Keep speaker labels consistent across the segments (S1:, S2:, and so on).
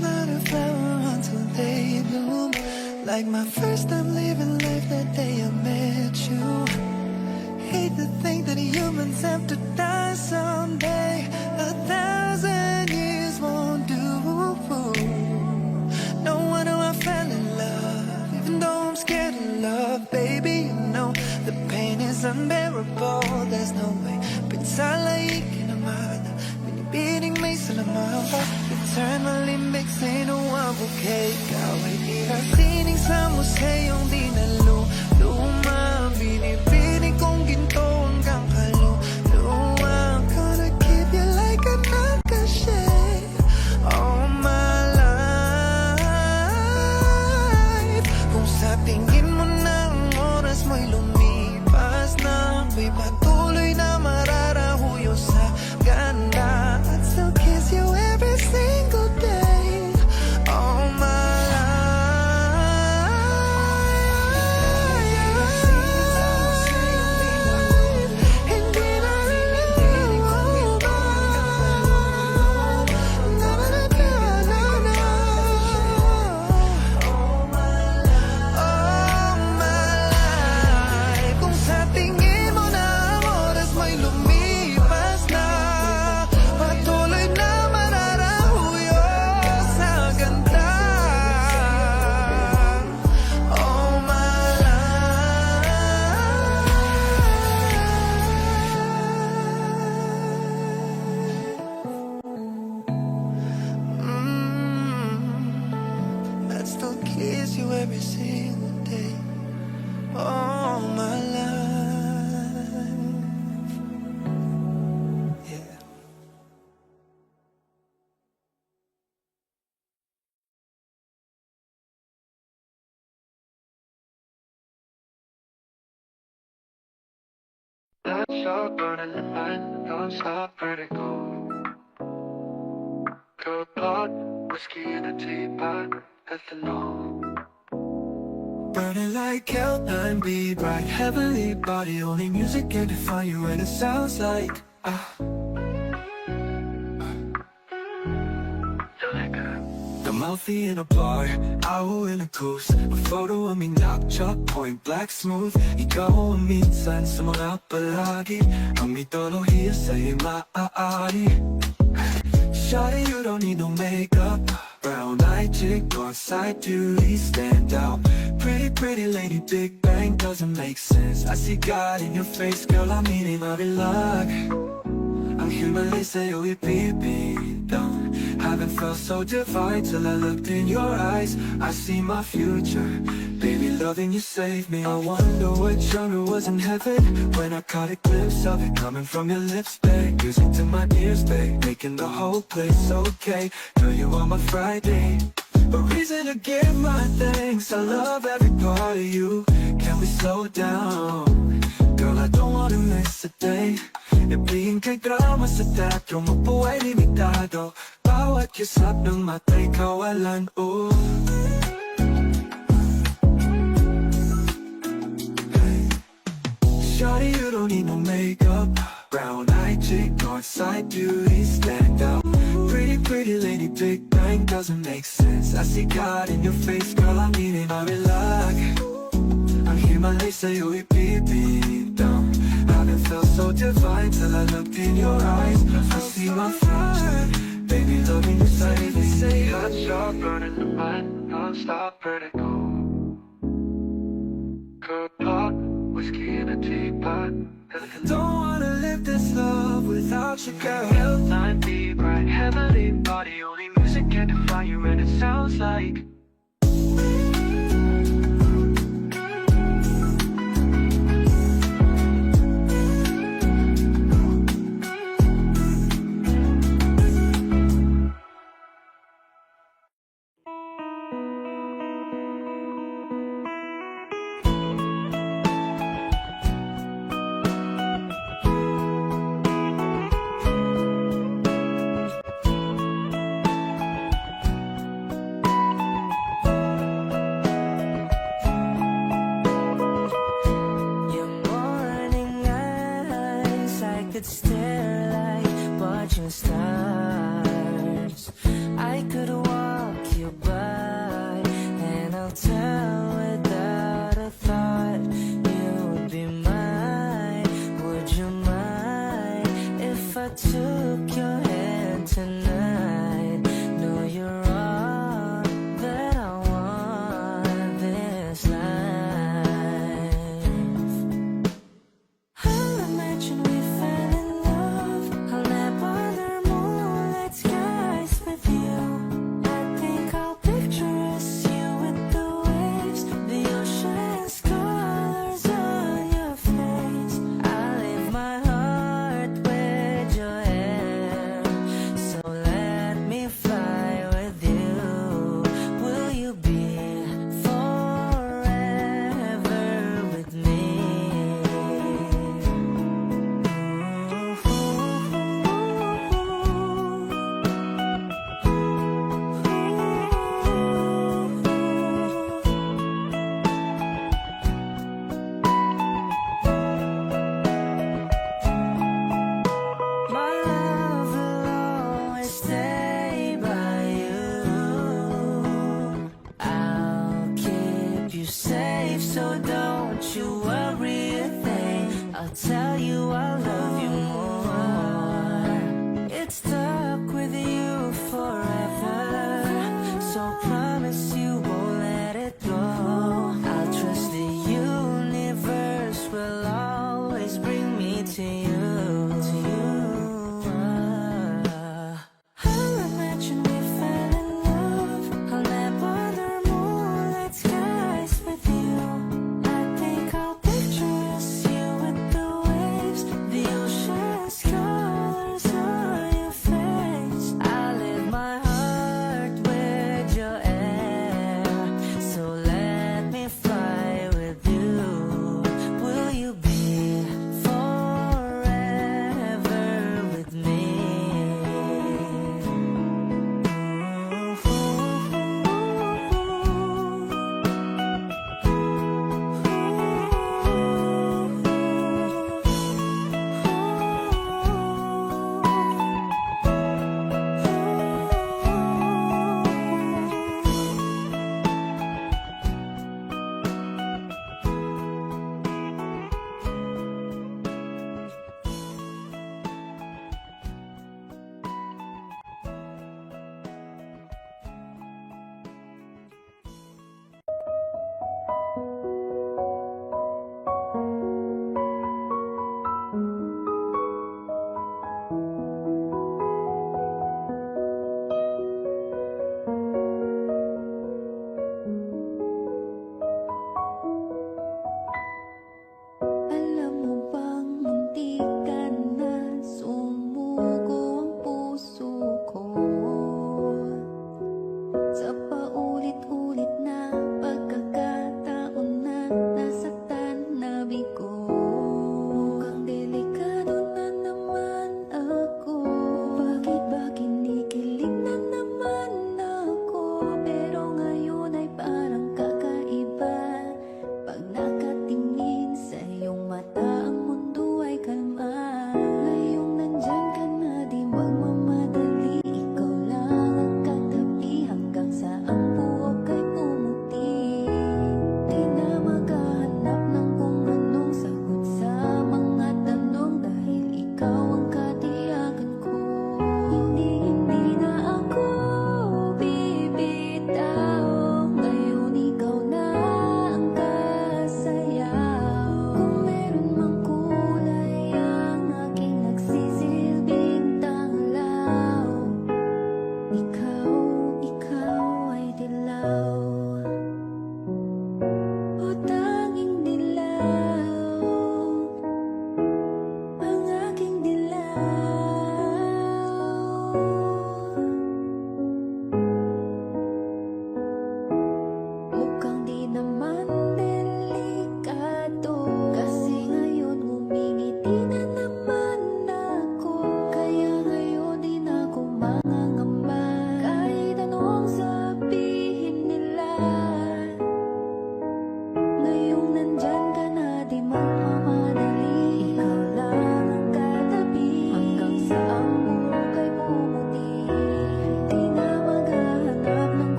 S1: not a flower until they bloom. Like my first time living life that day I met you. Hate to think that humans have to die someday. 1,000 years won't do. No wonder I fell in love, even though I'm scared of love. Baby, you know the pain is unbearable. There's no way pinsalain ka naman. Binibining may salamapa. Eternally mixing a bouquet. Ikaw ay ihasining sa museyong di naluluma. Binibining kong ginto hanggang kaluluwa. Gonna keep you like a nakashay all my life. Kung sa tingin mo na ang oras mo'y lumipas na, ako'y patuloy na mararahuyo sa ganda. I'd still kiss you every single day all my life. Hindi na luluba. Na na na na na na. All my life. Kung sa tingin mo na ang oras mo'y lumipas na, patuloy na mararahuyo sa ganda. All my life. I'd still kiss you every single day all my life. Yeah.
S2: Let's start burning the night, don't stop vertigo. Cold pot, whiskey in a teapot, ethanol.
S1: Burning like hell, 9B, bright heavenly body. Only music can define you, and it sounds like the mouthy in a bar, owl in a coast. A photo of me knock point black smooth. Ikaw ang minsan sa mga palagi. Ang mitolohiya sa'yo'y maaari. Shawty, you don't need no makeup. Brown-eyed chick, north-side beauty, stand out. Pretty lady, Big Bang doesn't make sense. I see God in your face, girl, I'm eating my luck. Ang himalay sa'yo ipipindang. Haven't felt so divine till I looked in your eyes. I see my future, baby, loving you saved me. I wonder what genre was in heaven when I caught a glimpse of it coming from your lips, babe. Music to my ears, babe, making the whole place okay. Girl, you are my Friday, a reason to give my thanks. I love every part of you. Can we slow down? Girl, I don't wanna miss a day. Ibigin kay drama sa teatro, mabuhay limitado. Bawat kisap ng mata'y kawalan, oh. Shawty, you don't need no makeup. Brown-eyed chick, north-side beauty, stand out. Pretty lady, Big Bang doesn't make sense. I see God in your face, girl, I'm eating my luck. Ang himalay sa'yo ipipindang. Haven't felt so divine till I looked in your eyes. I see my future, baby, loving you safely. Say
S2: Let's start burning the night, don't stop vertigo. Cold pot, whiskey in a teapot, ethanol.
S1: don't wanna live this love without you, girl.
S2: L9B, bright heavenly body. Only music can define you, and it sounds like
S3: could stare like watching stars. I could walk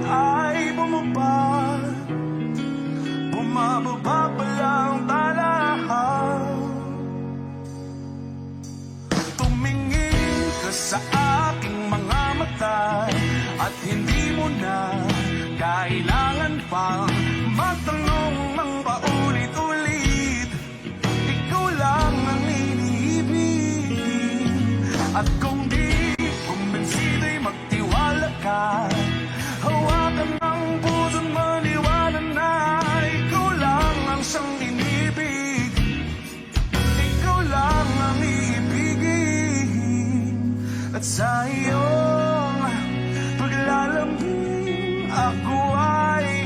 S3: ay bumaba, bumababa pa lang talahaw. Tumingin ka sa aking mga mata at hindi mo na kailangan pang magtanong ng paulit-ulit. Ikaw lang ang iniibig. At kung di kumbinsido'y magtiwala ka, hawakan ng puso't maniwala na ikaw lang ang siyang inibig. Ikaw lang ang iibigin. At sa iyong paglalambing ako ay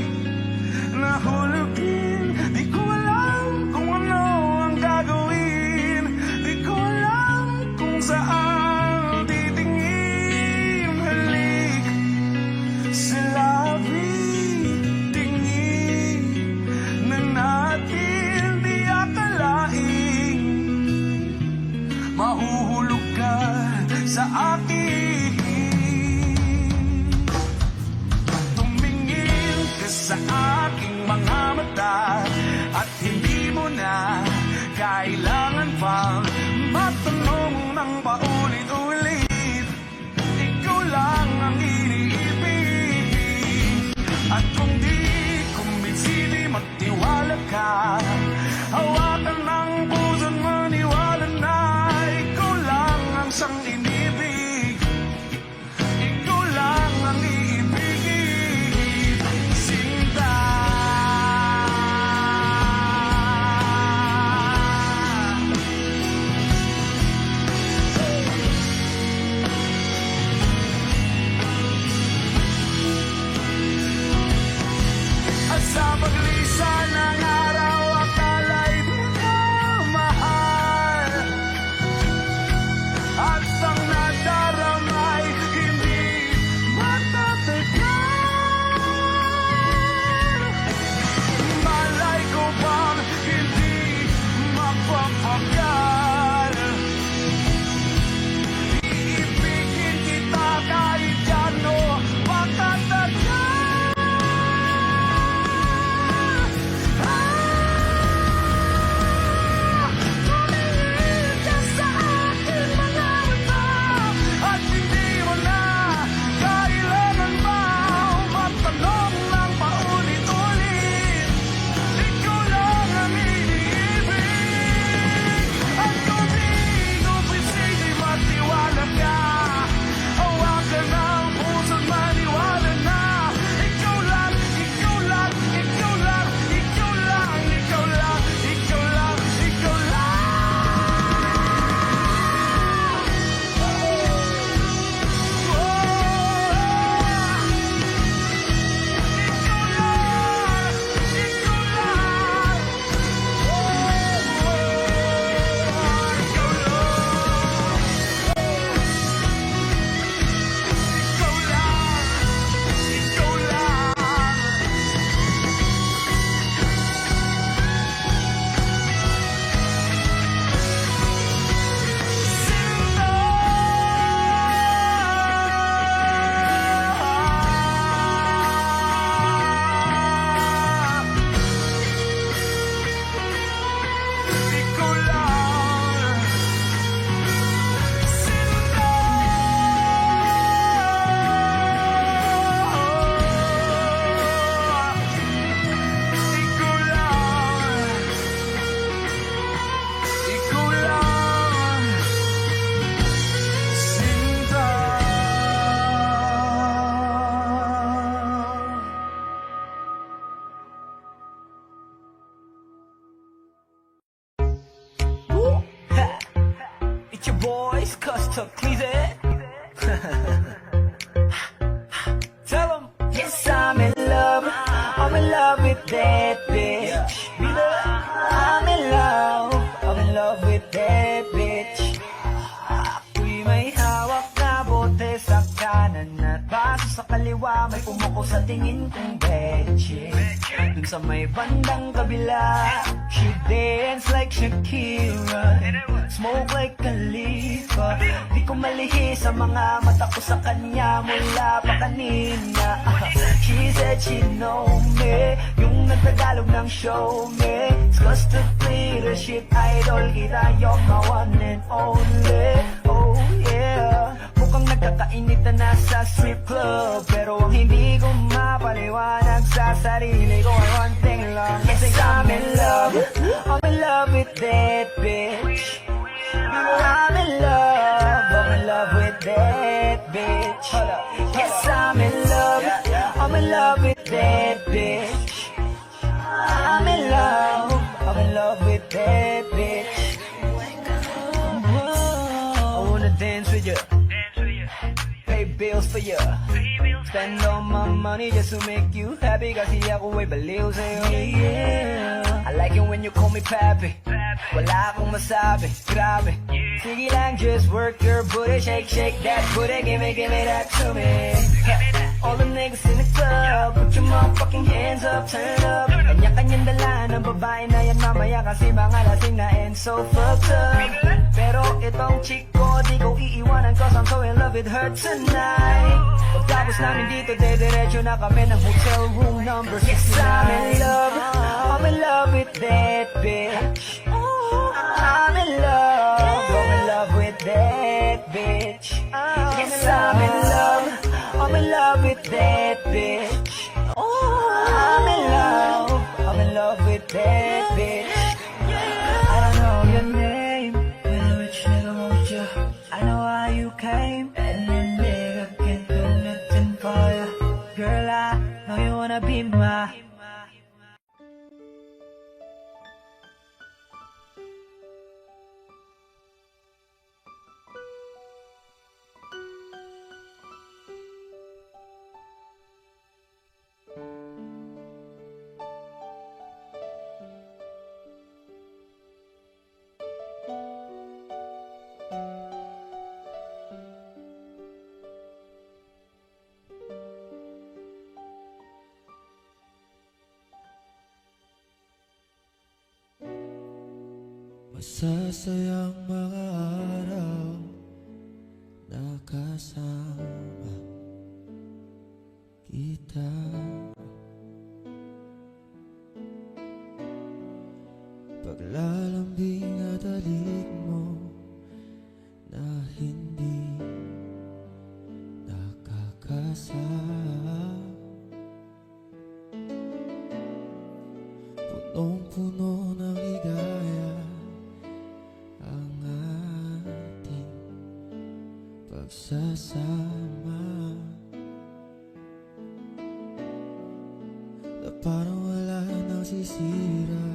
S3: nahulugin. Di ko alam kung ano ang gagawin. Di ko alam kung saan titingin. Halik sa labi, tingin na natin di akalain. Mahuhulog ka sa akin. Tumingin ka sa aking mga mata at hindi mo na kailangan pang magtanong ng paulit-ulit. Ikaw lang ang iniibig. At kung di kumbinsido'y magtiwala ka, hawakan ng puso't maniwala na ikaw lang ang siyang inibig. Ikaw lang ang iibigin. Sinta. At sa paglisan ng araw, akala'y di ka mahal. At ang nadaramay hindi matatagal. Malay ko bang hindi mapapagal. Iibigin kita kahit gano pakatagal. Tumingin ka sa aking mga mata at hindi mo na kailangan pa magtanong ng paulit-ulit. Ikaw lang ang iniibig. At kung di kumbinsido'y magtiwala ka, hawakan ng puso't maniwala na ikaw lang, ikaw lang, ikaw lang, ikaw lang, ikaw lang, ikaw lang, ikaw lang. It's your boys, Custom Cleese. Tell 'em. Yes, I'm in love with that bitch. I'm in love with that bitch. Ako'y may hawak na bote sa kanan at baso sa kaliwa, may pumuko sa tingin kong betche. Dun sa may bandang kabila, she dance like Shakira, smoke like Khalifa. Di ko malihi sa mga mata ko sa kanya mula pa kanina. She that she know me. Yung nagtagalog ng show me. It's the leadership idol kita, you're my one and only. Oh yeah. Mukhang nagkakainit na nasa strip club, pero ang hindi ko mapaliwanag sa sarili ko ay one thing lang. Kasi I'm in love with that bitch. I'm in love with that bitch. Yes, I'm in love with that bitch. I'm in love with that bitch. I wanna dance with you, pay bills for you, spend all my money just to make you happy. Kasi ako ay baliw sa'yo. Yeah, I like it when you call me papi. Wala akong masabi, grabe. Sige lang, just work your booty, shake that booty, give me that to me. All the niggas in the club, put your motherfucking hands up, turn up. Kanya-kanyang dala ng babae na yan mamaya, kasi mga lasing na and so fucked up. Pero itong chick ko, di ko iiwanan, cause I'm so in love with her tonight. Pagtapos namin dito, dediretso na kami ng hotel room number 69. Yes, I'm in love with that bitch. I'm in love with that bitch. Yes, I'm in love with that bitch. I'm in love with that bitch. I don't know your name, but a rich nigga wants you. I know how you came, and then nigga can't do nothing for you. Girl, I know you wanna be my.
S1: Masasayang mga araw na kasama kita. Paglalambing at halik mo na hindi nakakasama. Punong-puno ng higaya ang ating pagsasama, na parang wala nang sisira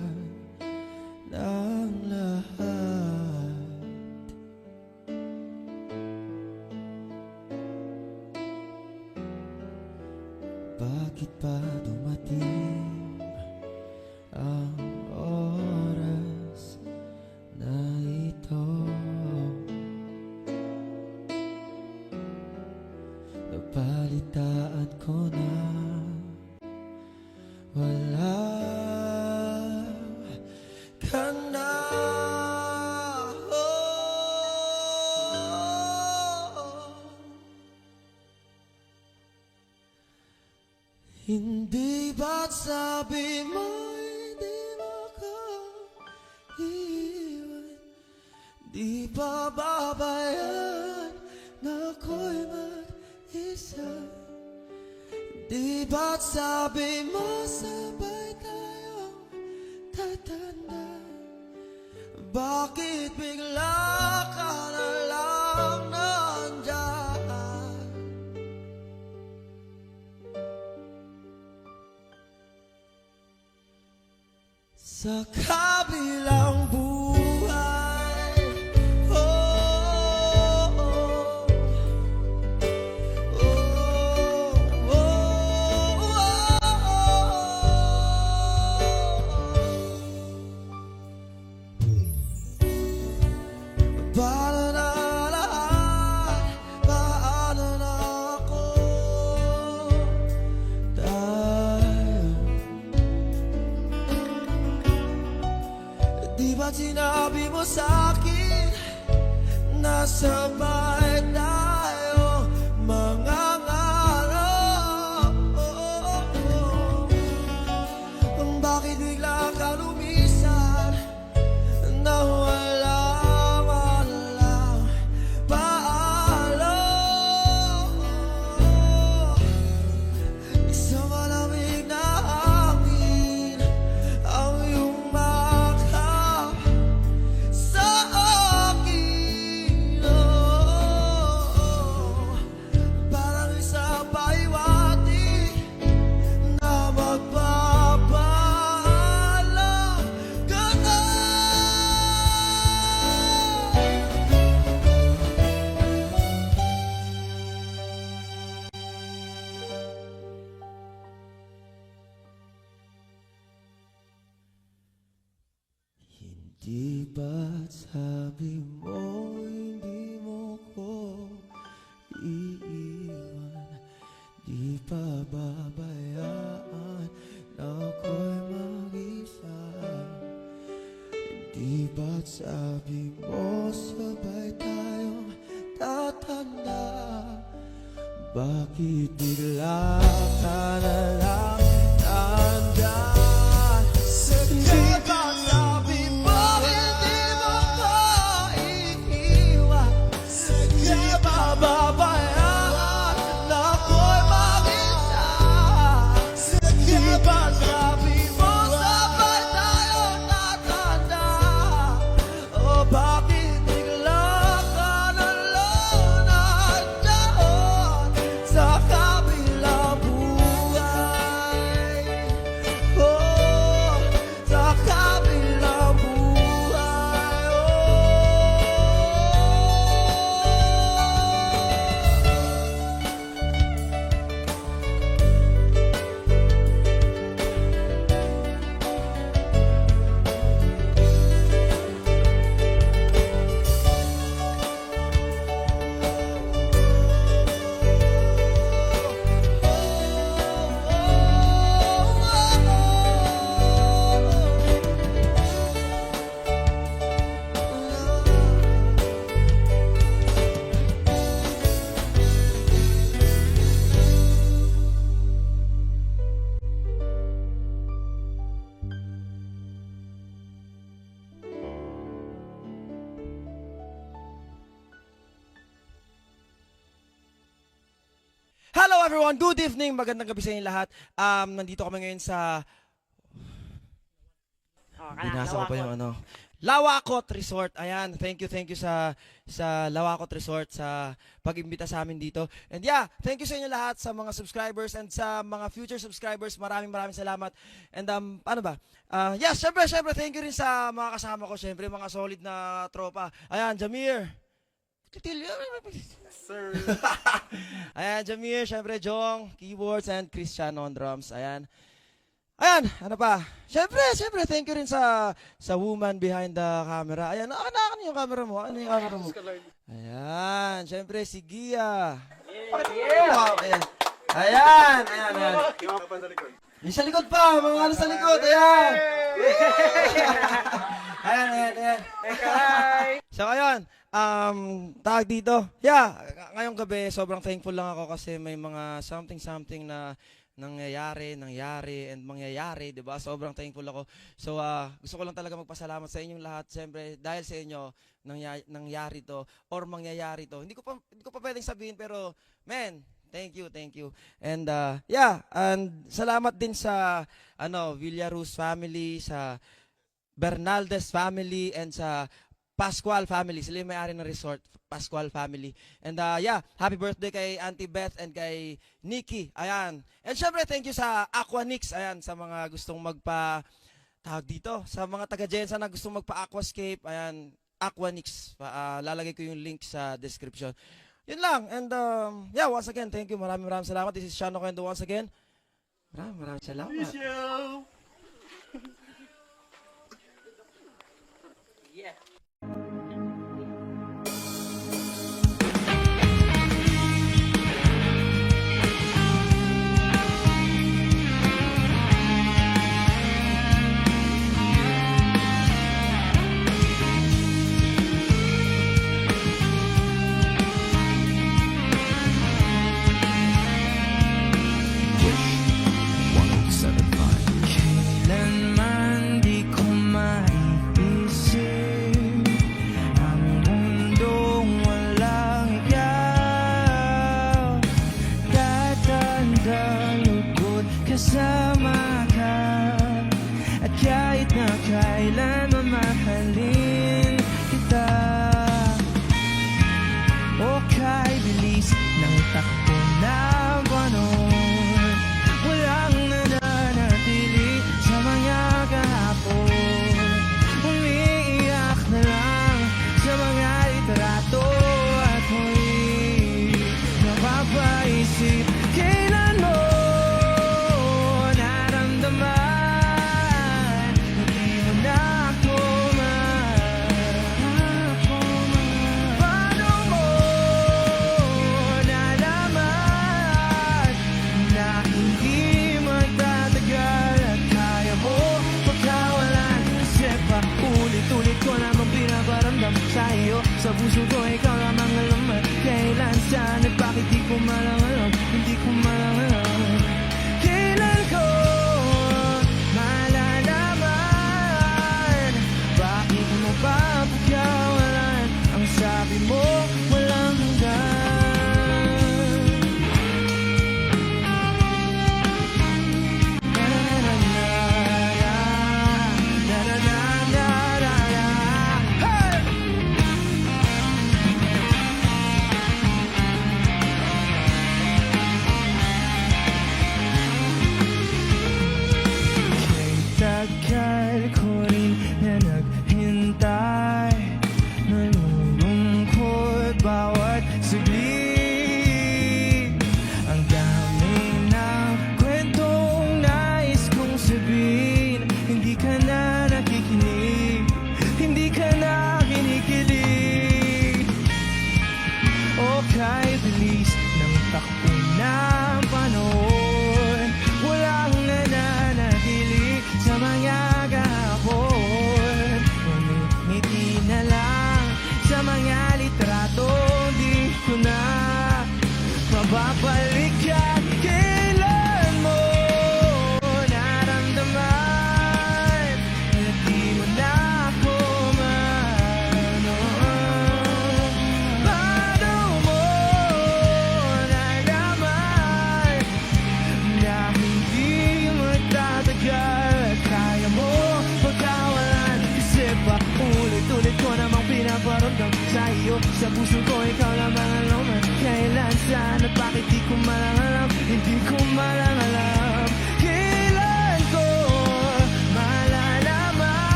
S1: ng lahat. Bakit pa dumating ang oras na ito? Napalitaan ko na wala ka na. Hindi ba't sabi mo hindi makaiwan? Di ba babayan na ako'y mag-isa? Di ba't sabi mo sabay tayong tatanda? Bakit bigla ka na lang nandyan? Sa kabilang buhay, oh, oh, oh, oh, paano na lahat? Paano na ako? Di ba't sinabi mo sa'kin na sabay tayo mangangarap?
S4: ba't sabi mo hindi mo ko iiwan? Di pa babayaan na ako'y mag-isa. Di ba't sabi mo sabay tayong tatanda? Bakit bigla ka na lang nandyan? Di ba't sabi mo hindi mo ko iiwan? Di ba babayaan na ako'y mag-isa? Di ba't sabi mo sabay tayong tatanda? O bakit bigla ka na lang nandyan sa kabilang buhay? Oh, sa kabilang buhay.
S5: Hello everyone, good evening, magandang gabi sa inyo lahat. Nandito kami ngayon sa binasa ko pa yung ano, Lawakot Resort. Ayan, thank you sa Lawakot Resort sa pag-imbita sa amin dito. And yeah, thank you sa inyo lahat, sa mga subscribers and sa mga future subscribers. Maraming salamat. And ano ba? Yeah, syempre, thank you rin sa mga kasama ko, syempre, mga solid na tropa. Ayan, Jamir. Sir. Ayan, Jamir, syempre, Jong, keyboards, and Cristiano on drums. Ayan, ano pa? Syempre, thank you rin sa woman behind the camera. Ayan, ano yung camera mo? Ano yung camera mo? Ayan, syempre, si Gia. Wow, ayan. Yung sa likod pa, mga ano sa likod, ayan. Ayan. So, ayun, tawag dito. Yeah, ngayong gabi, sobrang thankful lang ako kasi may mga something na nangyayari, and mangyayari, di ba? Sobrang thankful ako. So, gusto ko lang talaga magpasalamat sa inyong lahat. Siyempre, dahil sa inyo, nangyari to, or mangyayari to. Hindi ko pa pwedeng sabihin, pero, man, thank you. And, yeah, and salamat din sa, Villaruz family, sa Bernaldez family, and sa Pascual family. Sila yung may-ari ng resort, Pascual family. And yeah, happy birthday kay Auntie Beth and kay Nikki. Ayan. And syempre, thank you sa Aquanix. Ayan, sa mga gustong tawag dito, sa mga taga-Jensa na gustong magpa-aquascape. Ayan, Aquanix. Lalagay ko yung link sa description. Yun lang. And yeah, once again, thank you. Maraming salamat. This is Shano Kendo once again. Maraming salamat.
S4: Kailanman di ko maiisip ang mundong walang ikaw. Tatanda lugod kasama ka, at kahit na kailan mamahalin kita. O kay bilis ng takbo ng panon, walang nananatili sa mga kahapon. Umiiyak na lang sa mga litrato at huli napapaisip kailan mo naramdaman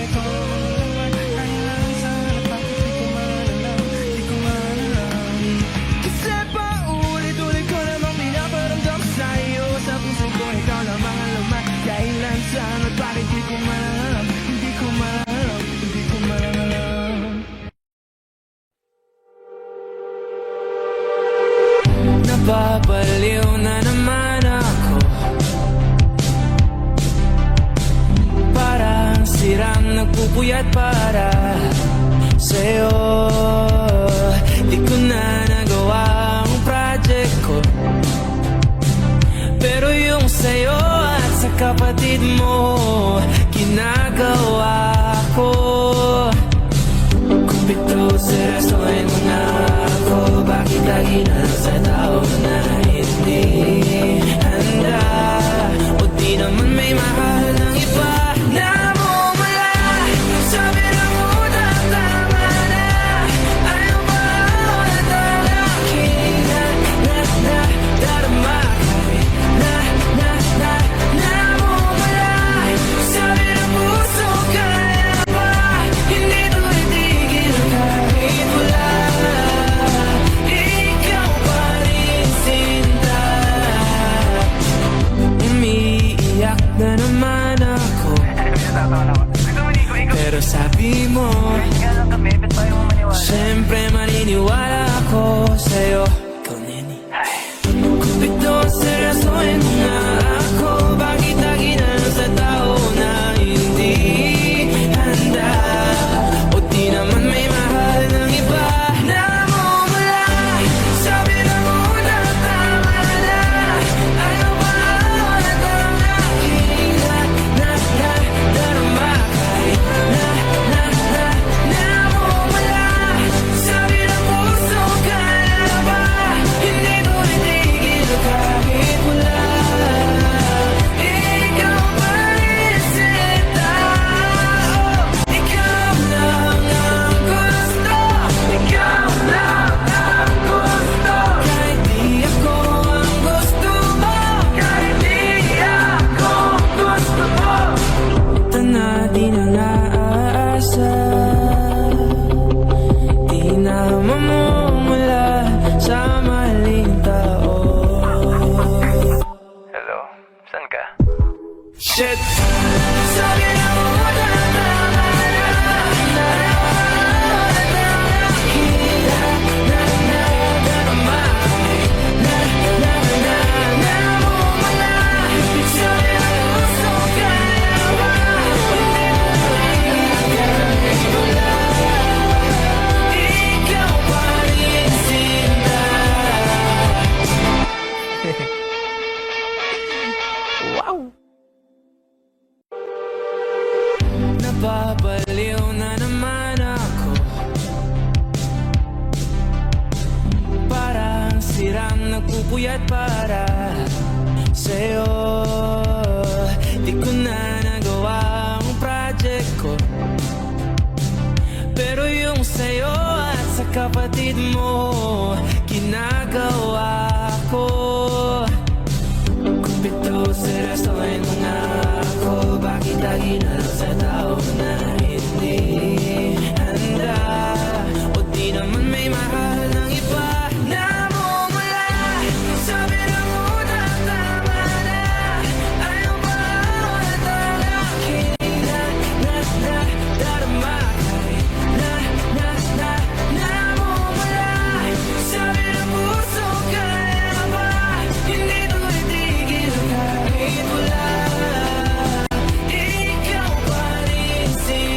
S5: ikaw ang dahilan sa lahat, bakit di ko malalam, di ko malalam. Kasi paulit-ulit ko namang pinaparamdam sa'yo, sa puso ko ikaw lamang ang laman, dahilan sa lahat, bakit di ko malalam, hindi ko malalam, hindi ko malalam.
S3: Nababaliw na naman ako, parang sirang nagpupuyat para sa'yo. Di ko na nagawa ang project ko, pero yung sa'yo at sa kapatid mo ginagawa ko. Kung pito seryosohin mo na ako, bakit lagi na lang sa tao na hindi handa? O di naman may mahal ng iba na mumula, sabi na muna tama na. Ayaw ba ako na talaki na darama kahit na mumula, sabi ng puso kaya ba hindi to itigil kahit wala. Ikaw pa rin sinta, umiiyak na naman ako, pero sabi mo siyempre maniniwala ako sa'yo. Ikaw, Neni. Kung ito seryosohin mo nga ako, bakit lagi na lang sa tao na hindi handa? O di naman may mahal ng iba na mumula, sabi na muna tama na. Ayaw ba ako na talaki na darama kahit na mumula, sabi ng puso kaya ba hindi to itigil kahit wala. Ikaw pa rin sinta, ikaw lang ang gusto, ikaw lang ang gusto. Kahit di ako ang gusto mo, kahit di ako gusto mo, ito na di na naasa, di na mamumula sa maling tao.
S2: Hello, saan ka?
S3: Shit! Sabi na muna tama na. Darama na mumula, sabi ng puso kaya ba hindi wala. Ikaw pa rin sinta. Nababaliw na naman ako, parang sirang nagpupuyat para sa'yo. Di ko na nagawa ang project ko, pero yung sa'yo at sa kapatid mo ginagawa ko. Kung pito seryosohin mo nga ako, bakit lagi na lang sa tao na hindi handa? O di naman may mahal ng iba na mumula, sabi na muna tama na. Ayaw ba ako na talaki na darama kahit na mumula, sabi ng puso kaya ba hindi to itigil kahit wala. Ikaw pa rin sinta.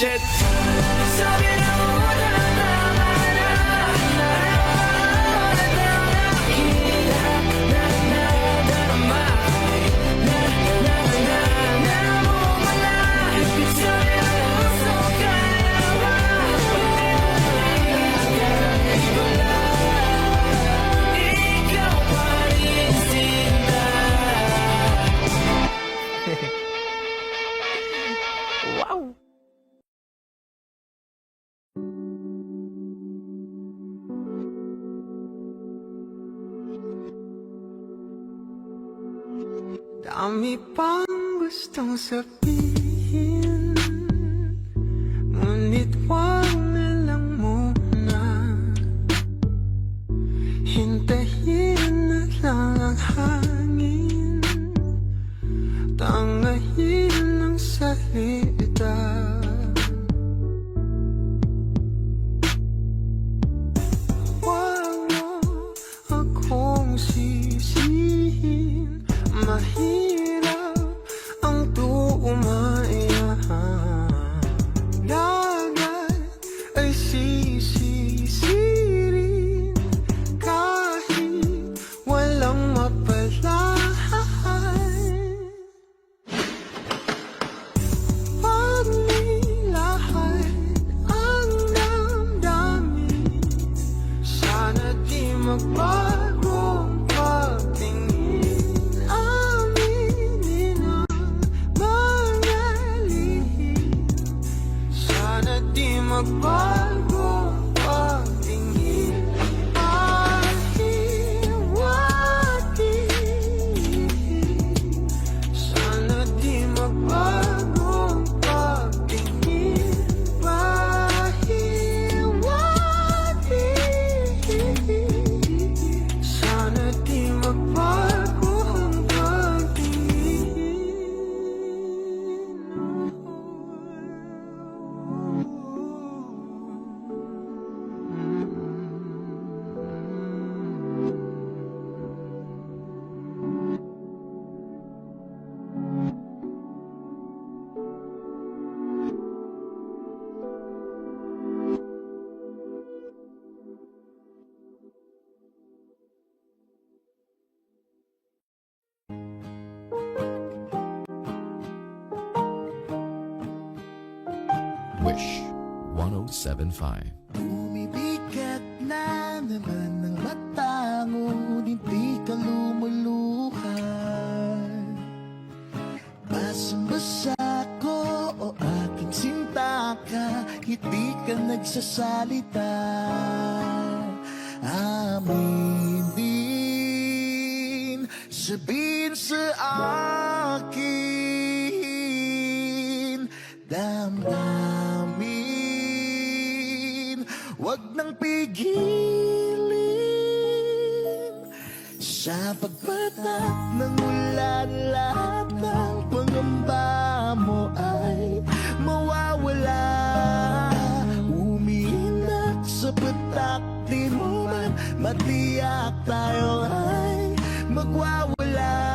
S1: shit. Sabi na una na tama na.
S6: Dami pang gustong sabihin, ngunit wag na lang muna. Hintayin na lang ang hangin, tangayin ang salita. Wag mo akong sisihin, mahirap ang tuumaya. Dagat ay sisisirin kahit walang mapalay. Pag nilahad ang damdamin, sana di magbagong pagtingin. Aminin ang mga lihim, sana di magbagong pagtingin. Pahiwatiin, sana di magbagong pagtingin. Pahiwatiin, sana di magbago ang
S7: Wish 1075.
S4: Bumibigat na naman ang mata mo, hindi ka lumuluhan. Basang-basa ko o aking sinta ka, hindi ka nagsasalita. Aminin, sabihin sa akin, damdamin, wag nang pigilin. Sa pagpatak ng ulan, lahat ng pangamba mo ay mawawala. Umiinak sa patak, di mo man matiyak, tayo ay magwawala.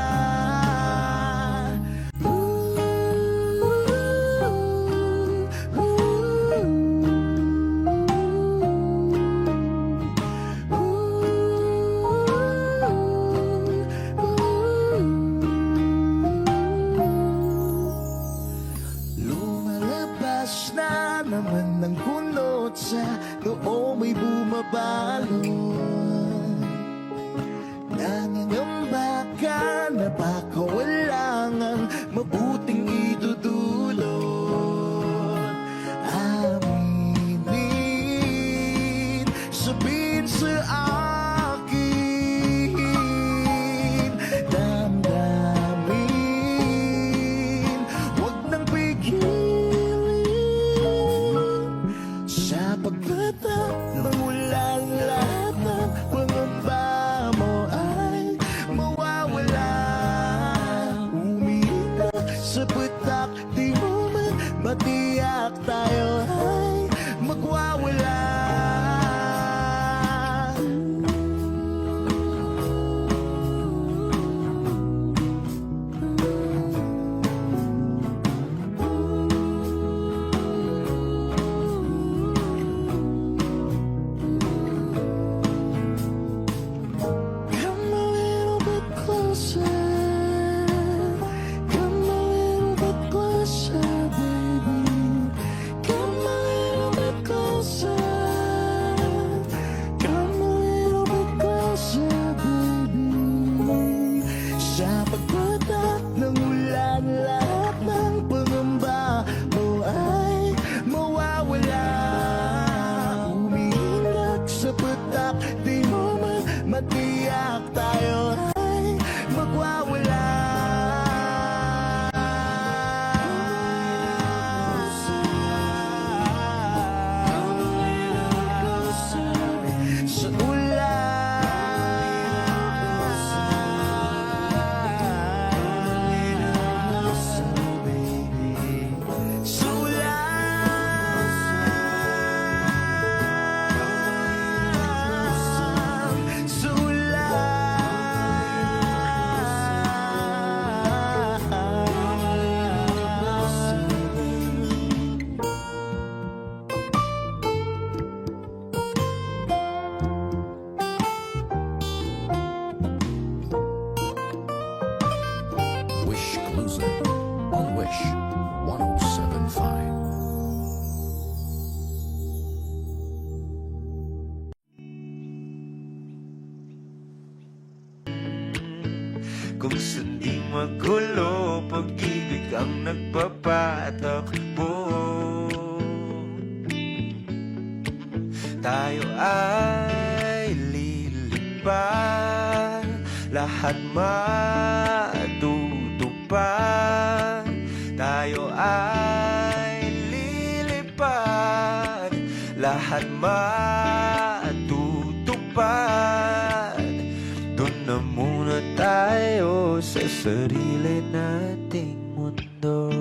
S4: Lumalabas na naman ng kunot sa noo may bumabalon. Nangangamba ka na baka wala ngang mabuting idudulot. Aminin, sabihin sa akin, damdamin, wag nang pigilin. Sa pagpatak ng ulan, lahat ng pangamba mo ay mawawala. Umiinak sa patak, di mo man matiyak, tayo ay magwawala.
S8: magulo, pag-ibig ang nagpapatakbo. Tayo ay lilipad, lahat matutupad. Tayo ay lilipad, lahat matutupad. Doon na muna tayo sa sarili nating mundo.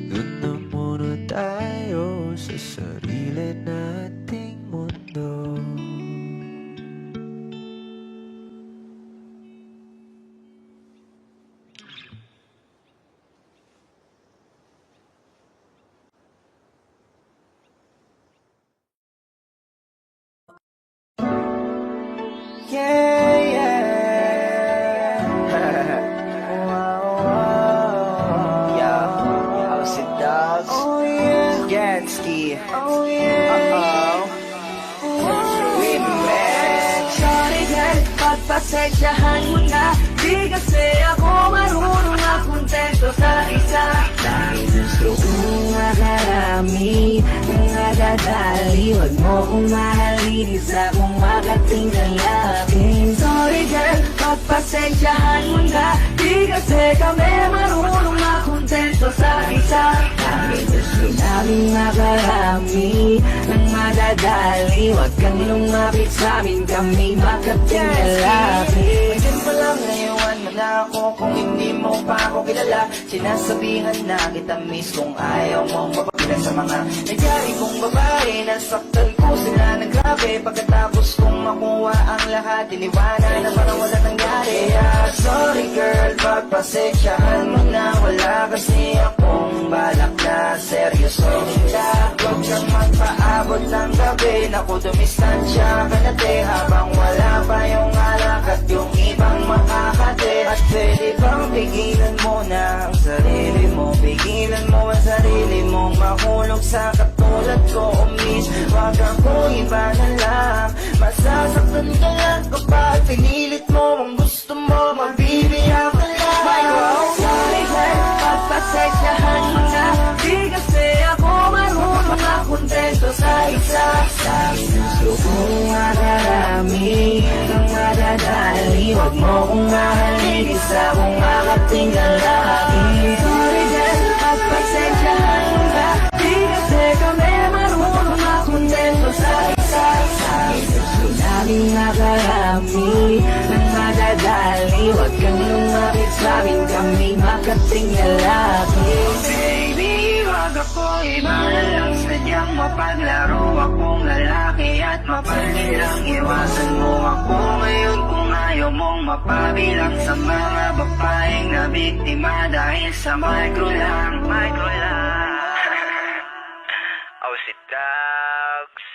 S8: Doon na muna tayo sa sarili nating mundo.
S3: Yeah, yeah. Yo, how's it, dogs? Oh, yeah. Gansky. Oh, yeah. Remix. Sorry, girl, pagpasensyahan mo na. Di kasi ako marunong makontento sa isa. Dahil gusto kong makarami, nadadali. Huwag mo kong mahalin, isa kong makatinggal akin. Sorry girl, pagpasensyahan mo na. Di kasi kami marunong makontento sa isa. Dahil gusto namin makarami, nang madadali. Huwag kang lumapit sa'min, kami makatinggal akin. Magyan pa lang ngayon mo na ako kung hindi mo pa ako kilala. Sinasabihan na kita miss kung ayaw mong mapapila sa mga nagyari kong babae. Nasaktan ko sila ng grabe. Pagkatapos kong makuha ang lahat, iniwanan na parang wala nangyari. Sorry girl, pagpasensyahan mo na. Wala kasi akong balak na seryoso kita. Huwag kang magpaabot ng gabi. Naku, dumistansya ka na te, habang wala pa yung alak at yung ibang makakate. At pwede bang pigilan mo na ang sarili mo? Pigilan mo ang sarili mong mahulog sa katulad ko, miss. Wag ako iba na lang, masasaktan ka lang kapag pinilit mo ang gusto mo, mabibiyak ka lang. Sorry girl, pagpasensyahan mo na. Di kasi ako marunong makontento sa isa. Gusto kong makarami, nang madadali. Huwag mo kong mahalin, isa kong makatinggal akin. Sorry girl, pagpasensyahan mo na. Di kasi kami marunong makontento sa isa. Gusto namin makarami, nang madadali. Huwag kang lumapit sa'min, kami makatinggal akin. Baby, wag ako iba na lang, sadyang mapaglaro akong lalaki at mapanilang iwasan mo ako ngayon kung ayaw mong mapabilang sa mga babaeng na biktima dahil sa micro lang. Oh, si Dogs.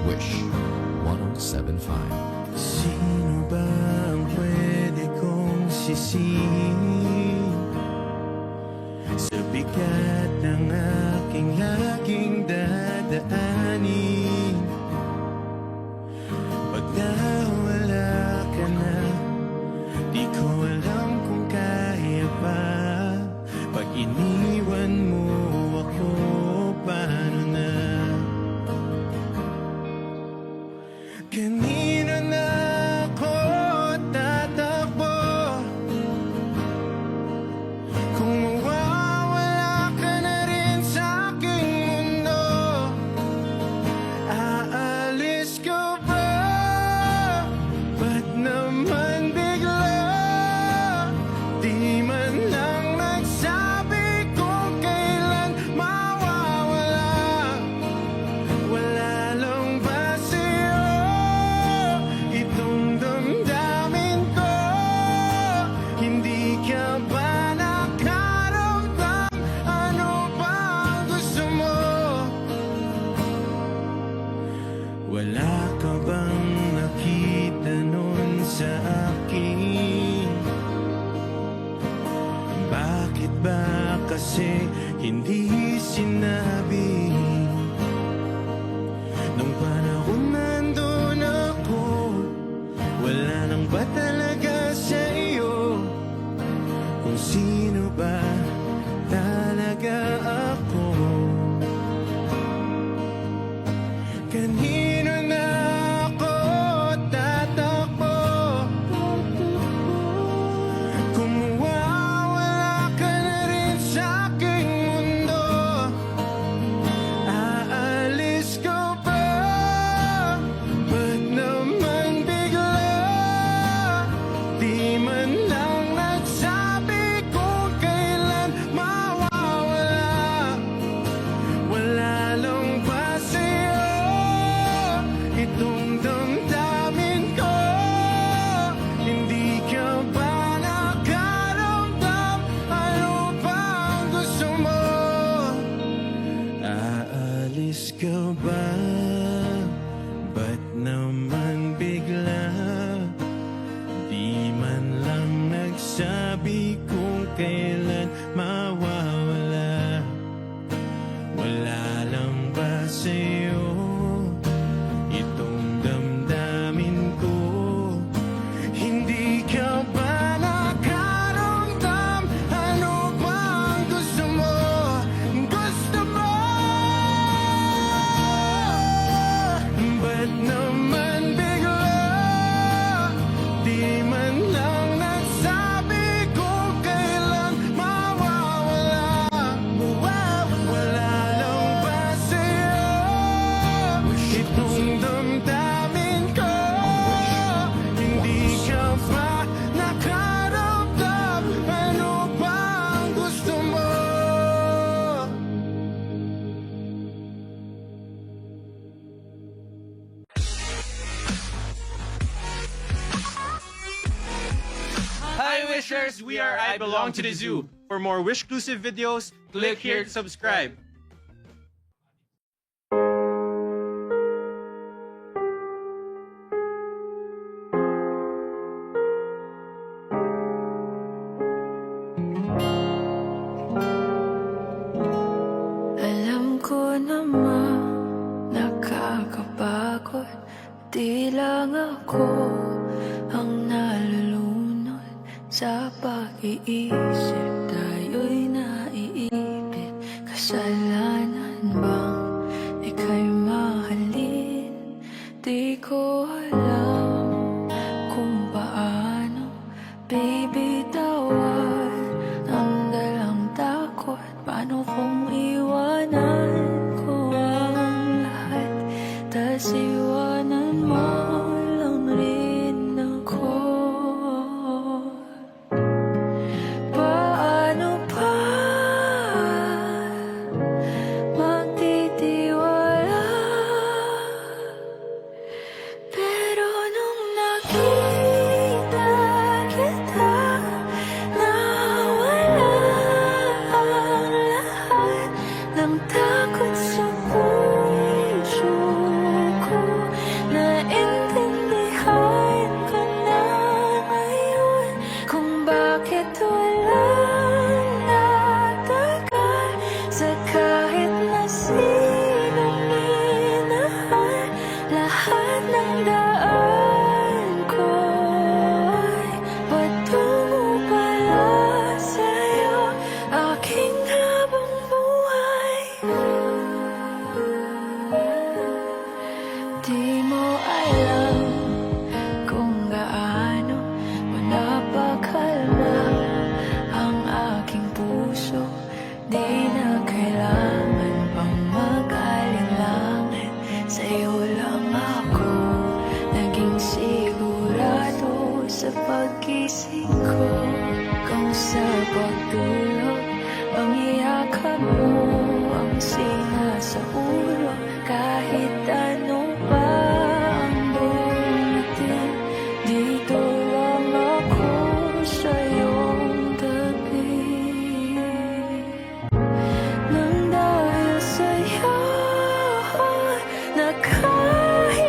S7: Wish 1075.
S4: Sino ba ang pwede kong sisihin sa bigat ng aking laging dadaanin? Pag nawala ka na, di ko alam kung kaya pa. Pag iniwan mo ako, paano na? Kanino na ako tatakbo kung mawawala ka na rin sa aking mundo? Wala ka bang nakita nun sa akin? Bakit ba kasi hindi sinabi? Nung panahon nandun ako, wala nang ba talaga sa iyo? Kung sino ba talaga ako? Kanino na ako tatakbo? Kung mawawala ka na rin sa aking mundo, aalis ka ba? Ba't naman bigla? Di man lang nagsabi kung kailan mawawala. Wala lang ba sa'yo itong damdamin ko? Hindi ka ba nakaramdam? Ano ba ang gusto mo? Aalis ka ba? Ba't naman bigla? Di man lang nagsabi kung kailan mawawala. Wala lang ba sa'yo itong damdamin ko? Hindi ka ba nakaramdam? Ano ba ang gusto mo? Gusto mo? Ba't naman bigla? Di man lang nagsabi kung kailan mawawala. Wala lang ba sa'yo itong damdamin ko? Hindi ka ba nakaramdam? Ano ba ang gusto mo?
S9: Hi Wishers, we are I Belong to the Zoo. For more Wish-clusive videos, click here to subscribe.
S6: Alam ko naman nakakapagod. Di lang ako ang nalulunod sa pag-iisip. Tayo'y naiipit. Kasalanan bang ika'y mahalin? Di ko alam kung paano, baby, tawad ang dalang takot. Paano kung iwanan ko ang lahat, tas iwanan mo lang rin ako? Paano pa magtitiwala? Pero nung nakita kita, nawala ang lahat ng takot sa puso ko. Naintindihan ko na ngayon kung bakit walang natagal sa kahit na sinong minahal. Lahat ng daan ko ay patungo pala sa'yo, aking habang buhay. Di mo alam kung gaano mo napakalma ang aking puso. Di na kailangan pang mag-alinlangan, sa'yo lang ako naging sigurado sa pag-ising ko. Kung sa pagtulog, ang iyakap mo ang sinasaulog. Kahit ano pa ang dumating, dito lang ako sa iyong tabi. Nang dahil sa'yo na kahit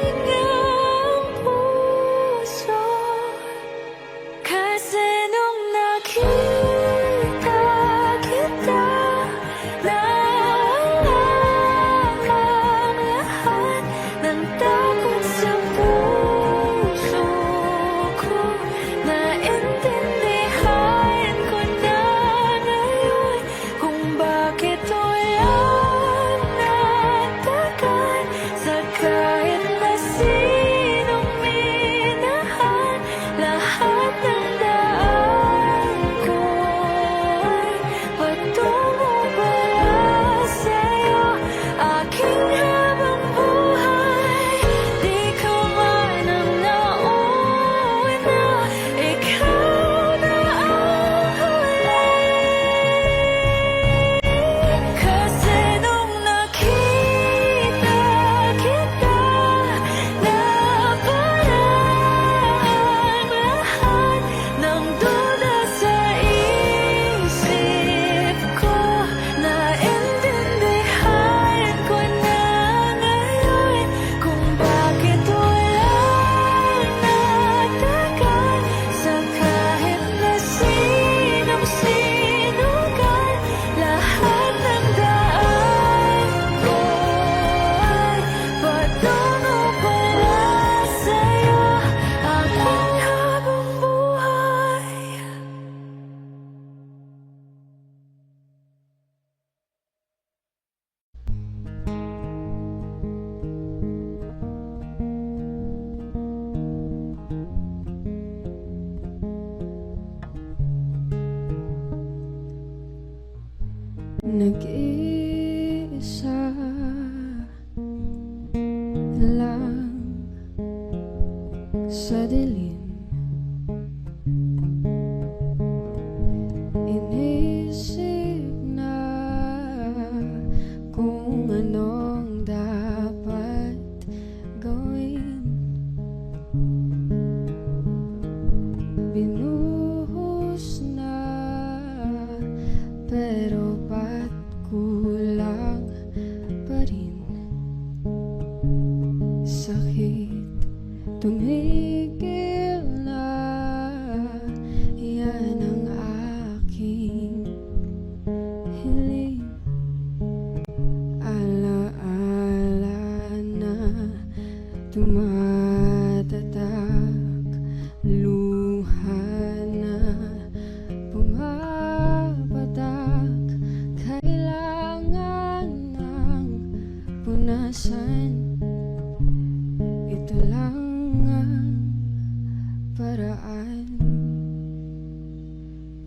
S10: lang sa dilim. Inisip na kung anong dapat gawin. Binuhos na, pero ba't kulang pa rin? Sakit tumigil na, yan ang aking hiling. Alaala na tumatatak, luha na pumapatak. Kailangan ng punasan, ito lang ang paraan.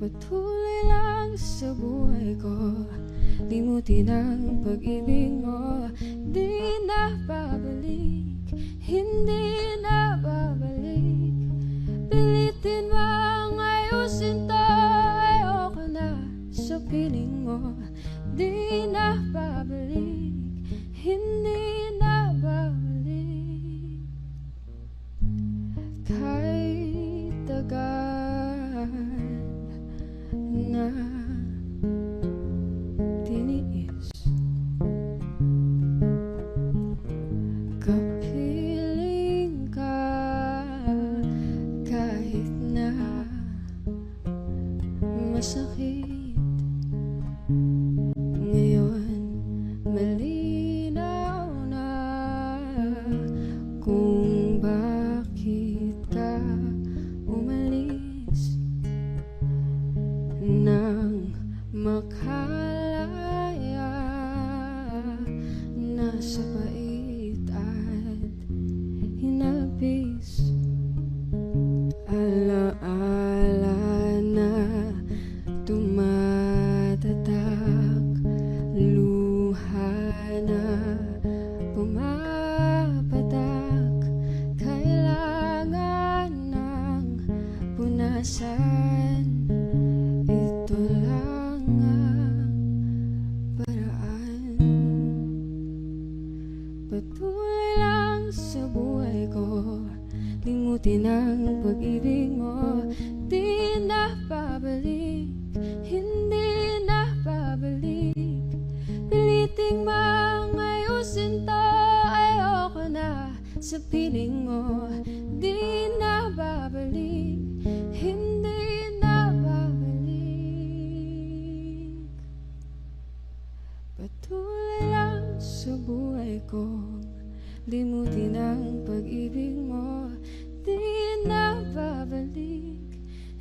S10: Patuloy lang sa buhay ko, limutin ang pag-ibig mo. Di na babalik, hindi na babalik. Pilitin bang ayusin to, ayoko na sa piling mo. Di na babalik, hindi na babalik. Kahit tagal na tiniis, kapiling ka kahit na masakit. Ngayon malinaw na kung bakit ka umalis nang makalaya na sa pait at hinapis. Alaala na tumatatak, luha na pumapatak. Kailangan ng punasan, ito lang ang paraan. Patuloy lang sa buhay ko, limutin ang pag-ibig mo. Di na babalik, hindi na babalik. Piliting mang ayusin to, ayoko na sa piling mo. Di na babalik, hindi na babalik. Patuloy lang sa buhay ko, limutin ang pag-ibig mo. Di na babalik,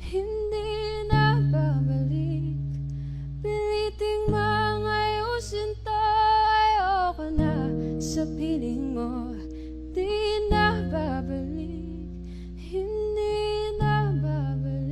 S10: hindi na babalik. Piliting mang ayusin to, ayoko na sa piling mo. Di na babalik, hindi na babalik.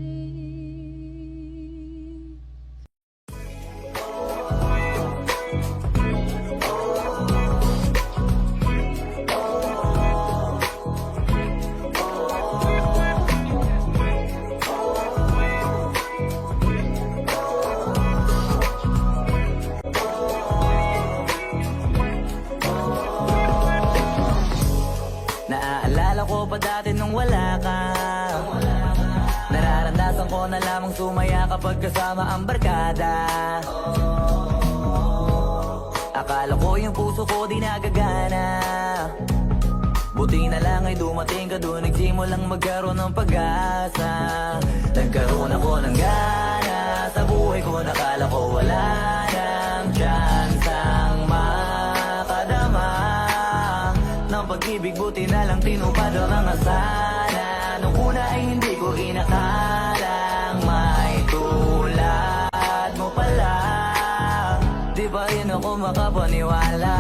S3: Naaalala ko pa dati nung wala ka. Nararamdasan ko na lamang sumaya kapag kasama ang barkada. Akala ko yung puso ko di nagagana. Buti na lang ay dumating ka doon, nagsimulang magkaroon ng pag-asa. Nagkaroon ako ng gana sa buhay ko, nakala ko wala nang tsansang makadama ng pag-ibig. Buti na lang tinupad ang mga sana. Nung una ay hindi ko inakalang may tulad mo pala. Di ba rin ako makapaniwala?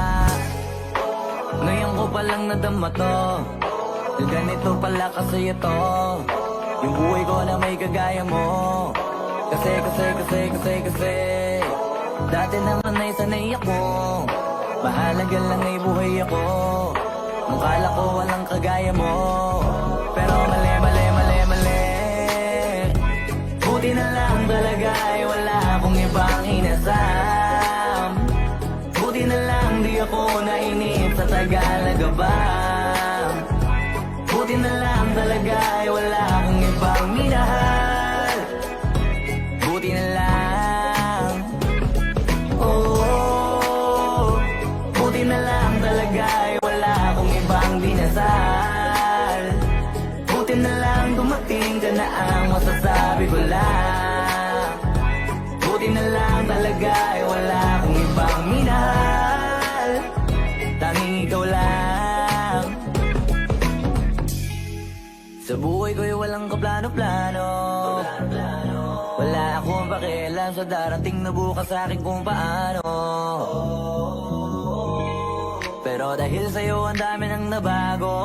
S3: Ngayon ko palang nadama to, ganito pala kasi ito, yung buhay ko na may kagaya mo. Kasi dati naman ay sanay ako, mahalaga lang ay buhay ako. Ang Nung kala ko walang kagaya mo, pero mali, mali, mali, mali. Buti na lang talaga ay wala akong ibang inasam. Buti na lang di ako nainip sa Tagalaga ba. Buti na lang talaga ay wala akong ibang minahal. Buti na lang. Oh, buti na lang talaga ay wala akong ibang dinasal. Buti na lang dumating ka na ang masasabi ko lang. Buti na lang talaga ay wala akong ibang minahal. Tanging ikaw lang. Sa buhay ko'y walang kaplano-plano. Wala akong pakialam sa darating na bukas sa akin kung paano. Pero dahil sa'yo ang dami nang nabago.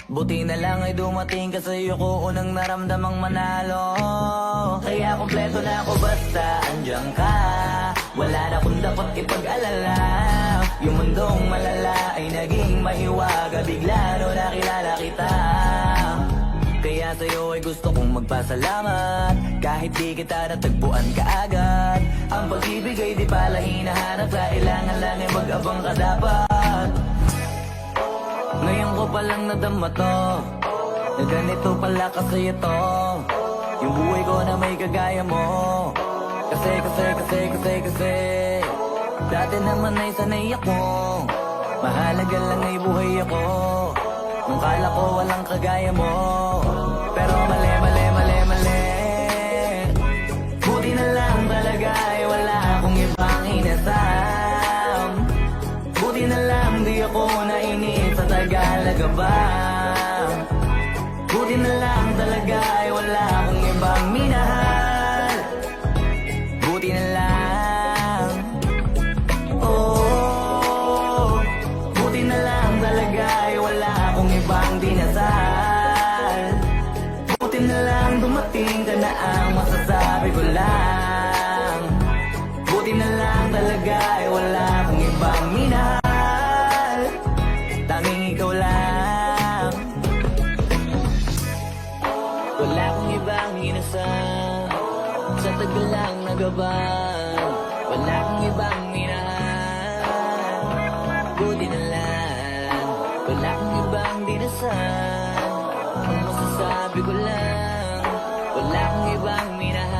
S3: Buti na lang ay dumating ka sa'yo ko unang naramdamang manalo. Kaya kompleto na ako basta andyan ka. Wala na akong dapat ipag-alala. Yung mundong malala ay naging mahiwaga bigla no nakilala kita. Kaya sa'yo ay gusto kong magpasalamat. Kahit di kita natagpuan kaagad. Ang pag-ibig ay di pala hinahanap. Kailangan lang ay mag-abang ka dapat. Ngayon ko palang nadama to, na ganito pala kasi ito. Yung buhay ko na may kagaya mo. Kasi dati naman ay sanay ako. Mahalaga lang ay buhay ako. Nung kala ko walang kagaya mo. Pero mali, mali, mali, mali. Buti na lang talaga ay wala akong ibang inasam. Buti na lang di ako nainip sa Tagalaga ba. Buti na lang talaga ay wala akong ibang minahal. Buti na lang. Oh, buti na lang talaga ay wala akong ibang dinasal. Buti na lang dumating ka na ang masasabi ko lang. Buti na lang talaga ay wala akong ibang minahal. Tanging ikaw lang. Wala akong ibang inasam. Sa tagal lang nagaban. Wala akong ibang minahal. Buti na lang. Wala akong ibang dinasal. Ang masasabi ko lang. Wala akong ibang minahal.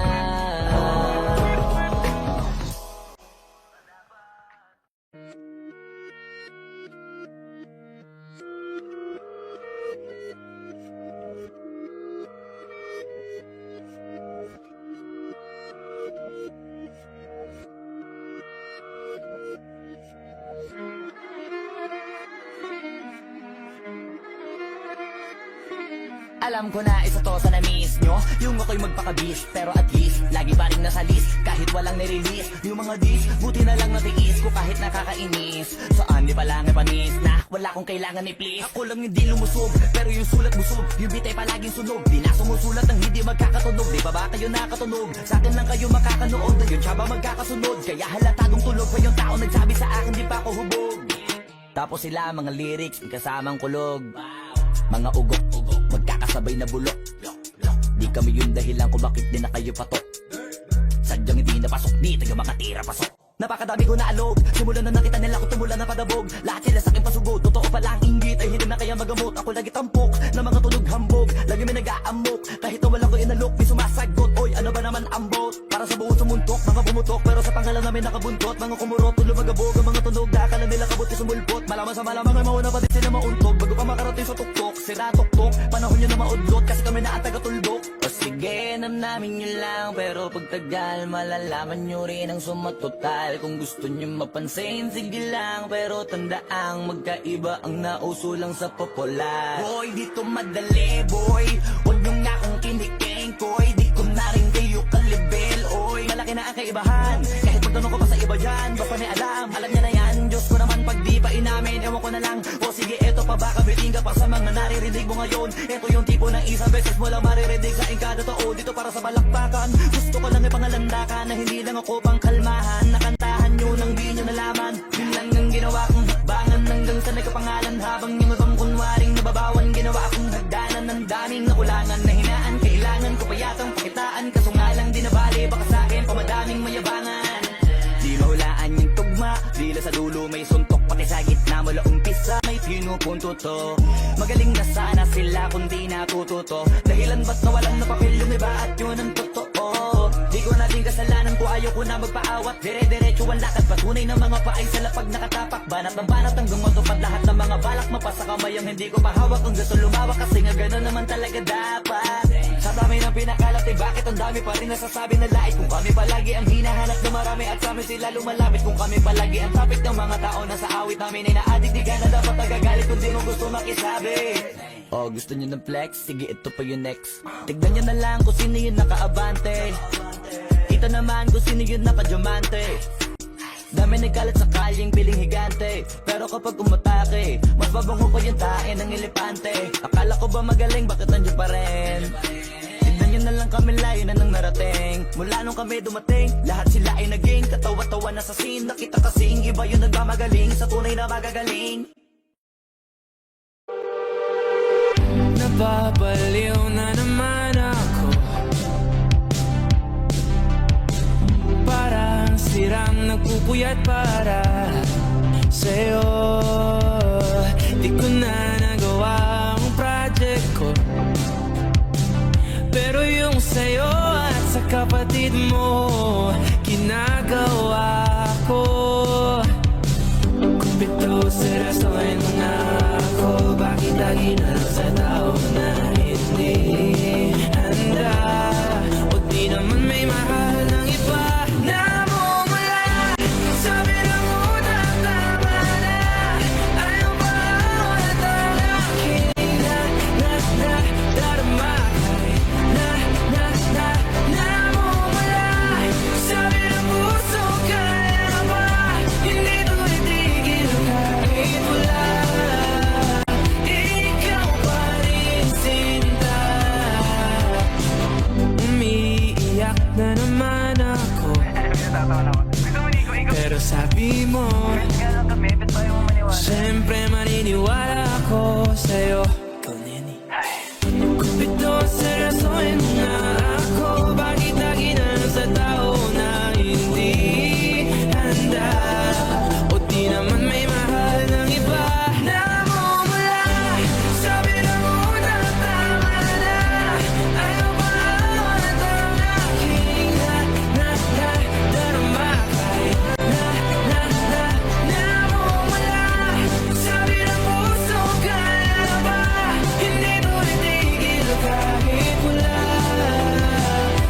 S3: Alam ko na isa to sa na-miss nyo. Yung ako'y magpakabis, pero at least lagi pa rin nasa list, kahit walang nirelease. Yung mga dis, buti na lang natiis ko kahit nakakainis. Saan di pa lang panis na wala kong kailangan i-please. Ako lang hindi lumusog, pero yung sulat busog. Yung bitay palaging sunog, di na sumusulat ang hindi magkakatunog. Di ba ba kayo nakatunog? Sa akin lang kayo makakanood, na yun siya ba magkakasunod? Kaya halatadong tulog pa yung tao nagsabi sa akin di pa ako hubog. Tapos sila mga lyrics, may kasamang kulog. Mga ugok-ugok, magkakasabay na bulok. Di kami yung dahilan kung bakit di na kayo patok. Sadyang hindi napasok, di tayo makatira pasok. Napakadami ko na alog, simulan na nakita nila ko tumula na padabog. Lahat sila sa akin pasugod, totoo pala ang inggit ay hindi na kaya magamot. Ako lagi tampok, na mga tunog hambog. Lagi may nag-aamok, kahit na walang ko inalok. Di sumasagot, oy ano ba naman ang bot? Para sa buong sumuntok, mga bumutok, pero sa pangalan namin nakabuntot. Mga kumurot, tulo magabog, ang mga tunog na akala nila kabuti sumulpot. Malaman sa malamang ay mauna pa din sila mauntog. Bago pa makarating sa tuktok, sira tuktok. Panahon nyo na maudlot, kasi kami na ang taga-tuldok. O sige, namnamin nyo lang, pero pagtagal malalaman nyo rin ang sumatotal. Kung gusto nyo mapansin, sige lang, pero tandaang magkaiba ang nauso lang sa popular. Boy, dito madali, boy. Huwag nyo nga akong kiniking, koy. Di ko na rin kayo kalibel, oy. Malaki na ang kaibahan, kahit magtanong ko pa sa iba dyan. Basta may alam niya na yan. Diyos ko naman pag di pa inamin, ewan ko na lang. O sige, eto pa ba kabiting ka pa sa mga naririnig mo ngayon. Eto yung tipo ng isang beses mo lang maririnig sa kada tao. Dito para sa balakbakan, gusto ko lang ipangalandakan na hindi lang ako pang kalmahan. Nakantahan nyo nang di nyo nalaman, yun lang ang ginawa kong hakbangan hanggang sa nagkapangalan. habang yung ibang kunwaring nababawan. Ginawa akong hagdanan ng daming nakulangan na hinaan. Kailangan ko pa yatang pakitaan, kaso nga lang di nabali. Baka sa'kin pa madaming mayabangan. Di mahulaan yung tugma, dila sa dulo may suntok. Pati sa gitna mula umpisa may pinupunto to. Magaling na sana sila kung di natututo. Dahilan ba't nawalan na papel yung iba at yun ang totoo. Di ko na din kasalanan ko, ayaw ko na magpaawat. Dire-diretso ang lakad, patunay ng mga paay sa lapag nakatapak. Banat ng banat hanggang matupad lahat ng mga balak. Mapasa kamay ang hindi ko mahawak. Kung gusto lumawak kasi nga gano'n naman talaga dapat. Sa dami ng pinakalat eh bakit ang dami pa rin nasasabi na lait. Kung kami palagi ang hinahanap na marami at sa amin sila lumalapit. Kung kami palagi ang topic ng mga tao na sa awit namin ay naadik. Di ka na dapat nagagalit kung di mo gusto makisabi. Oh, gusto nyo ng flex? Sige, ito pa yung next. Tignan nyo na lang kung sino yung nakaabante. Ito naman kung sino yung nakadiamante. Dami nagkalat sa kalyeng piling higante. Pero kapag umatake, mas babango pa yung tae ng elepante. Akala ko ba magaling, bakit nandiyan pa rin? Tignan nyo na lang kami, layo na nang narating. Mula nung kami dumating, lahat sila ay naging katawa-tawa na sa scene. Nakita kasing iba yung nagmamagaling sa tunay na magagaling.
S6: Nababaliw na naman ako. Parang sirang nagpupuyat para sa'yo. Di ko na nagawa ang project ko, pero yung sa'yo at sa kapatid mo ginagawa ko. Kumpito seryosohin mo na ako. Bakit lagi na lang sa tao na hindi handa? O di naman may mahal ng iba na mumula. Sabi na muna tama na. Ayaw ba ako na talaking darama kahit na mumula. Sabi na puso kaya ba hindi to itigil kahit wala. Ikaw pa rin sinta. Umiiyak na naman ako, pero sabi mo siyempre maniniwala ako sa'yo. Ikaw, Neni. Kumpito seryosohin mo na ako. Bakit lagi na lang sa tao na hindi handa? O di naman may mahal ng iba na mumula. Sabi na muna tama na. Ayaw ba ako na talaking darama kahit na mumula. Sabi na puso kaya ba hindi to itigil kahit wala.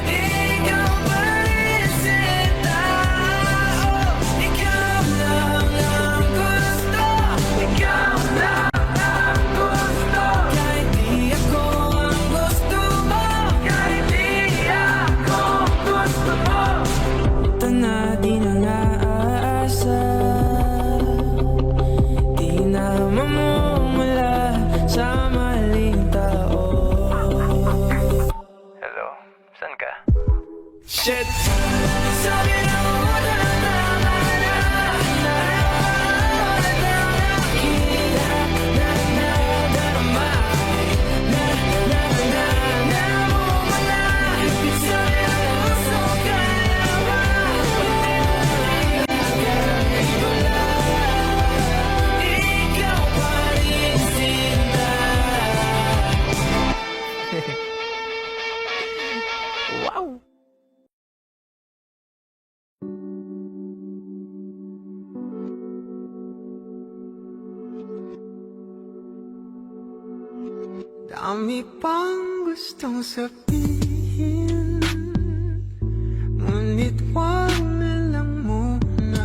S6: Ikaw pa rin sinta. Oh, ikaw lang ang gusto. Ikaw lang ang gusto. Kahit di ako ang gusto mo. Kahit di ako gusto mo. Ito na di na naasa. Di na mamumula sa maling tao. Hello, saan ka? Shit! Sabi na muna tama na. Ayaw na talaking darama na mumula. Sabi na puso kaya ba kahit wala. Ikaw pa rin sinta. Wow!
S4: Dami pang gustong sabihin, ngunit wag na lang muna.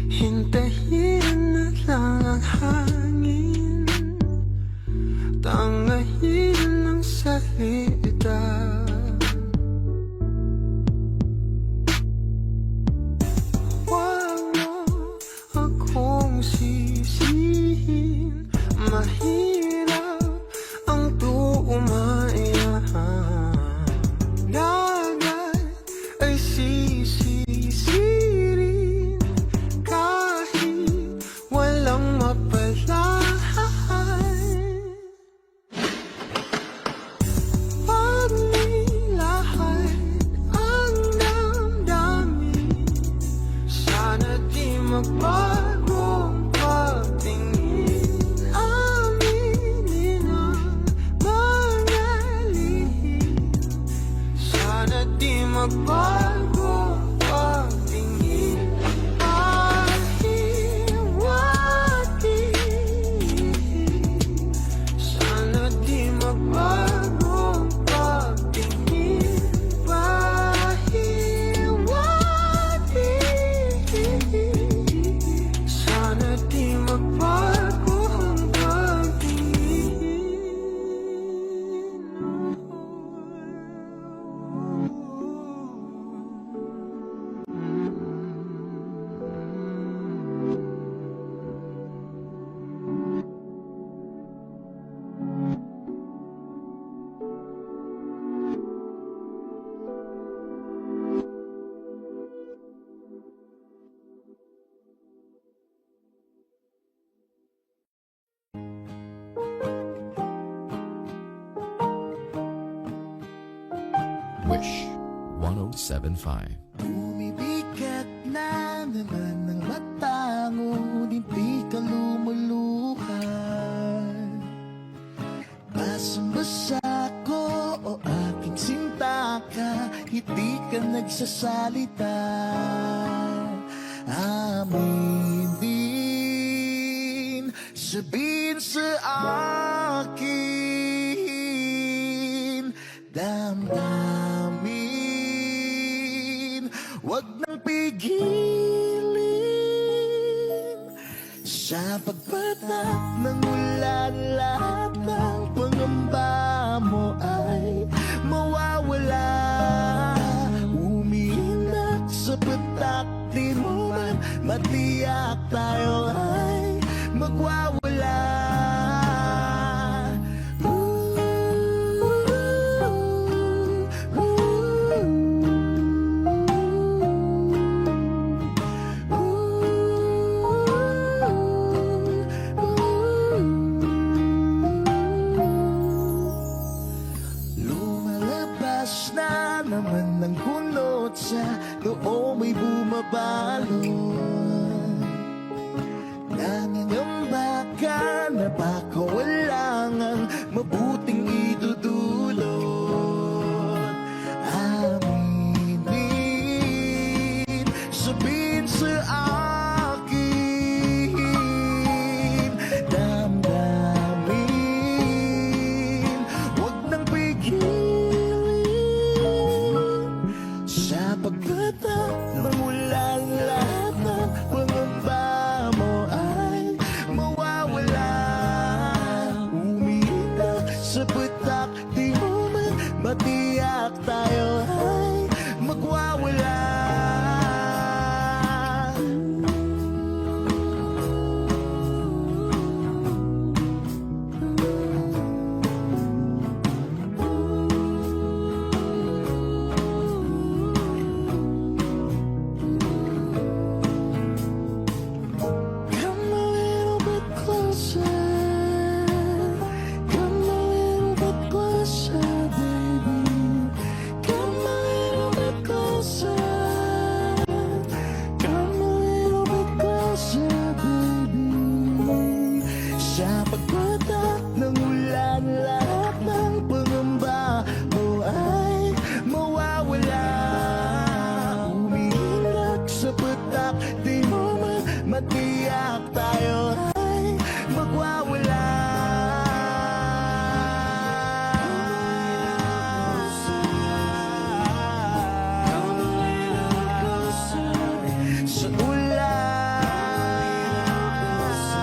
S4: Hintayin na lang ang hangin, tangayin ang salita. Wag mo akong sisihin, mahirap ang tumaya. Dagat ay sisisirin kahit walang
S7: Wish 1075.
S4: Bumibigat na naman ang mata, ngunit di ka lumuluhan. Basang-basa ko o aking sinta ka, hindi ka nagsasalita. Amin din, sabihin sa akin, damdamin, wag nang pigilin. Sa pagpatak ng ulan, lahat ng pangamba mo ay mawawala. Umiinak sa patak, di mo man matiyak, tayo ay magwawala. Lumalabas na naman ng kunot sa noo may bumabalot. Nangangamba ka na baka walang ang mabuting idudulot. Aminin, sabihin sa akin, damdamin, wag nang pigilin. Sa pagkatak ng ulan, lahat ng pangamba mo ay mawawala. Umiinak sa patak, di mo man matiyak, tayo ay magwawala. Come a little bit closer. Come a little bit closer, baby. Come a little bit closer. Come a little bit closer, baby. Sa pagpatak ng ulan, lahat ng pangamba mo ay mawawala. Umiinak sa patak, di mo man matiyak, tayo ay magwawala. Sa ulan, sa ulan, sa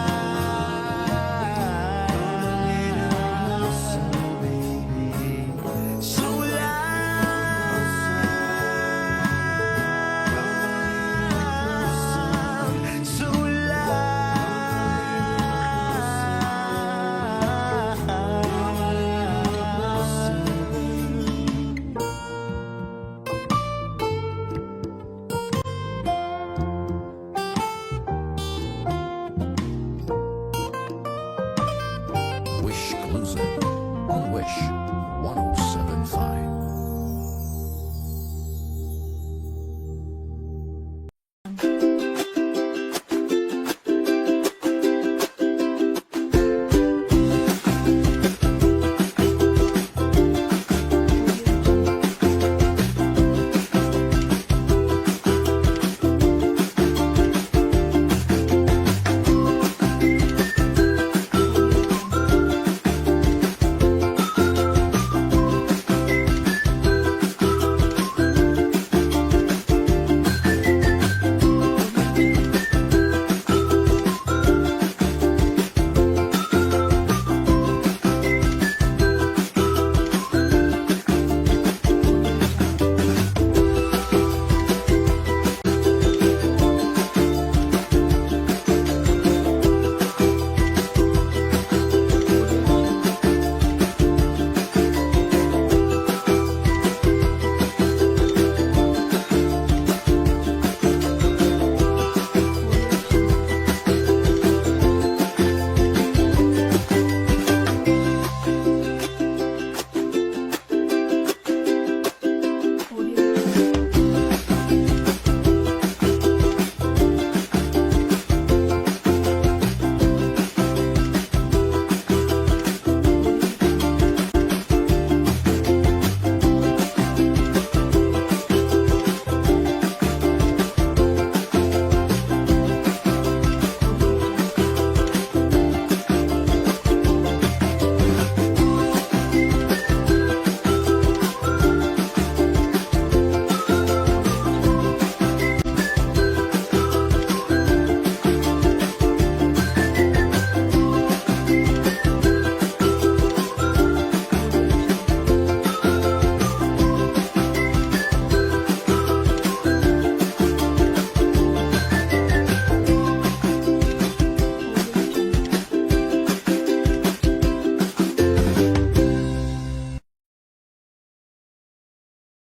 S7: Wish Exclusive on Wish 1075.